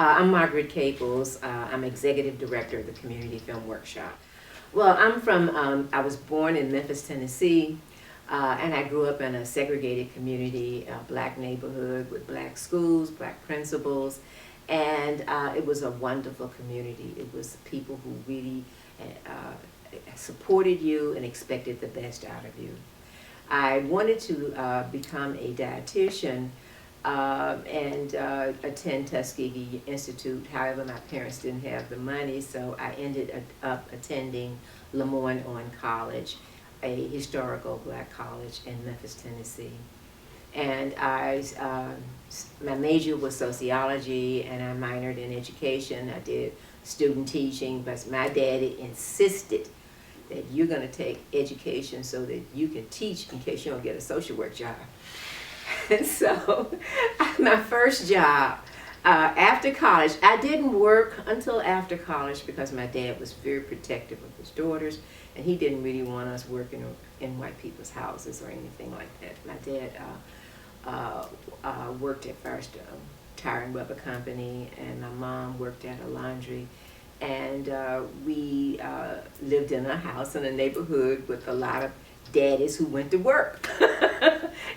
I'm Margaret Caples. I'm Executive Director of the Community Film Workshop. Well, I was born in Memphis, Tennessee, and I grew up in a segregated community, a black neighborhood with black schools, black principals, and it was a wonderful community. It was people who really supported you and expected the best out of you. I wanted to become a dietitian and attend Tuskegee Institute. However, my parents didn't have the money, so I ended up attending Lemoyne-on College, a historical black college in Memphis, Tennessee. And my major was sociology, and I minored in education. I did student teaching, but my daddy insisted that you're going to take education so that you can teach in case you don't get a social work job. And so my first job after college, I didn't work until after college because my dad was very protective of his daughters, and he didn't really want us working in white people's houses or anything like that. My dad worked at first tire and rubber company, and my mom worked at a laundry. And we lived in a house in a neighborhood with a lot of daddies who went to work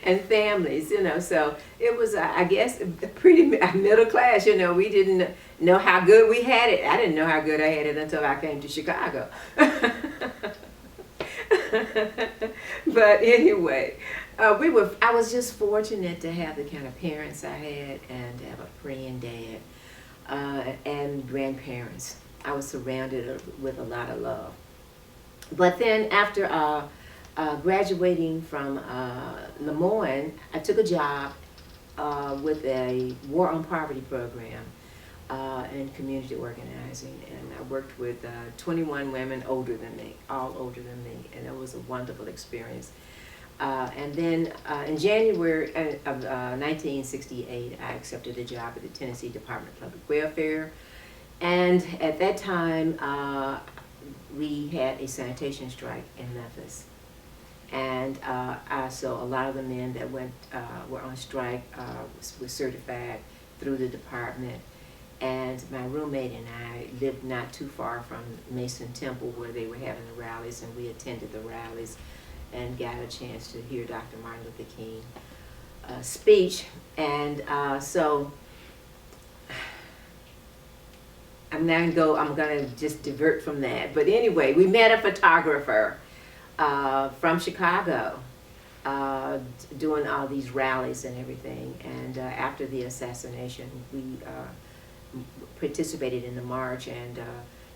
and families, you know. So it was, I guess, pretty middle class, you know. We didn't know how good we had it. I didn't know how good I had it until I came to Chicago. But anyway, I was just fortunate to have the kind of parents I had and to have a praying dad and grandparents. I was surrounded with a lot of love. But then after graduating from Lemoyne, I took a job with a War on Poverty program in community organizing, and I worked with 21 women older than me, all older than me, and it was a wonderful experience. And then in January of 1968, I accepted a job at the Tennessee Department of Public Welfare. And at that time, we had a sanitation strike in Memphis. And so a lot of the men that were on strike were certified through the department. And my roommate and I lived not too far from Mason Temple, where they were having the rallies, and we attended the rallies and got a chance to hear Dr. Martin Luther King speech. And so I'm gonna just divert from that. But anyway, we met a photographer from Chicago doing all these rallies and everything. And after the assassination, we participated in the march, and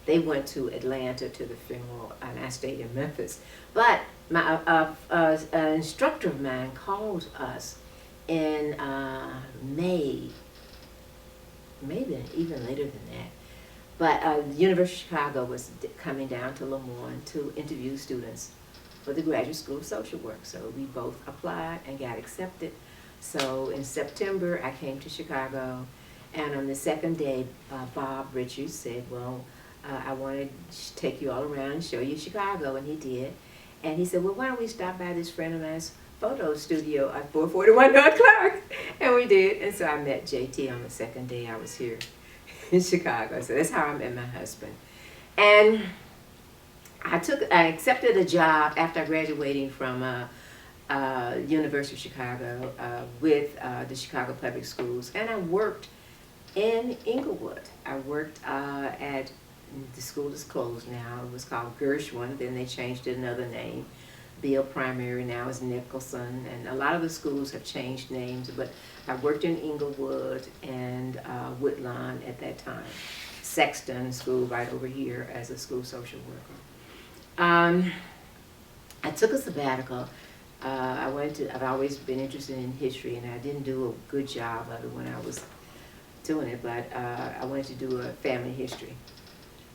they went to Atlanta to the funeral, and I stayed in Memphis. But an instructor of mine called us in May, maybe even later than that. But the University of Chicago was coming down to Lemoyne to interview students for the Graduate School of Social Work. So we both applied and got accepted. So in September, I came to Chicago, and on the second day, Bob Richards said, well, I want to take you all around and show you Chicago, and he did. And he said, well, why don't we stop by this friend of mine's photo studio at 441 North Clark? And we did, and so I met JT on the second day I was here in Chicago. So that's how I met my husband. And I accepted a job after graduating from University of Chicago with the Chicago Public Schools, and I worked in Inglewood. I worked at, the school is closed now, it was called Gershwin, then they changed it another name. Beale Primary now is Nicholson, and a lot of the schools have changed names, but I worked in Inglewood and Woodlawn at that time. Sexton School right over here as a school social worker. I took a sabbatical. I've always been interested in history, and I didn't do a good job of it when I was doing it, but I wanted to do a family history.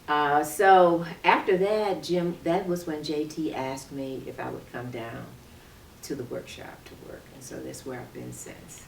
So after that, that was when JT asked me if I would come down to the workshop to work, and so that's where I've been since.